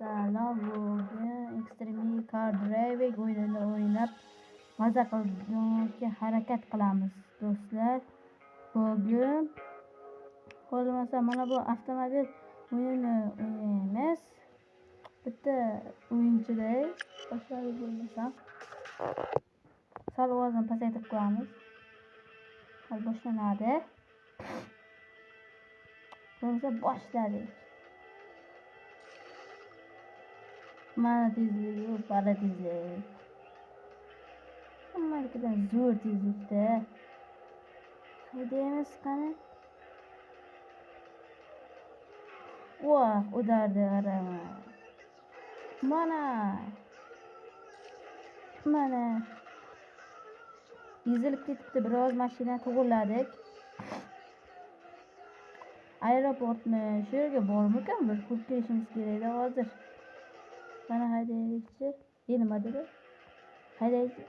Assalom, bugun Extreme Car Driving o'yinini o'ynab maza qilishga harakat qilamiz do'stlar. Bugun bo'lmasa mana bu avtomobil o'yinini o'ynaymiz. Bitta o'yinchiday boshladik bo'lmasam. Sal ovozini pasaytirib qo'yamiz. Hal boshlanadi. Bo'lmasa boshladik. Mana tezligi, para tezlik. Hammakidan zo'r tezlikda. Haydaymiz qani. Voh, o'dardi qarama. Mana. Ezilib ketibdi, biroz mashina to'g'irladik. Aeroportmi? Shu yerga bormikan? Bir ko'p kelishimiz kerak hozir. Mana haydaylikchi. Nima dedi? Haydaychi.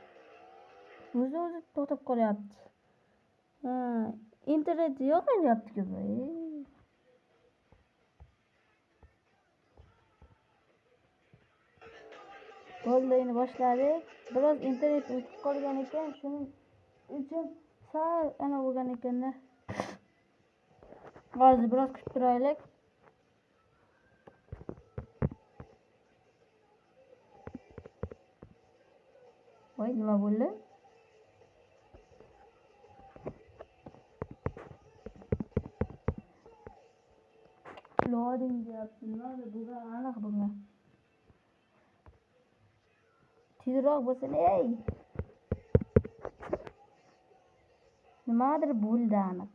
O'zi to'xtab qolyapti. Internet yo'q deyapti-ku. Bo'ldi, endi boshladik. Biroz internet o'chib qolgan ekan, shuning uchun sal ana bo'lgan ekan-da. Hozir biroz kutib turaylik. Voy, nima bo'ldi? Loading deyapti. Nima bo'lgan? Aniq bo'lgan. Tezroq bo'lsin, ey. Nimadir bo'ldi aniq.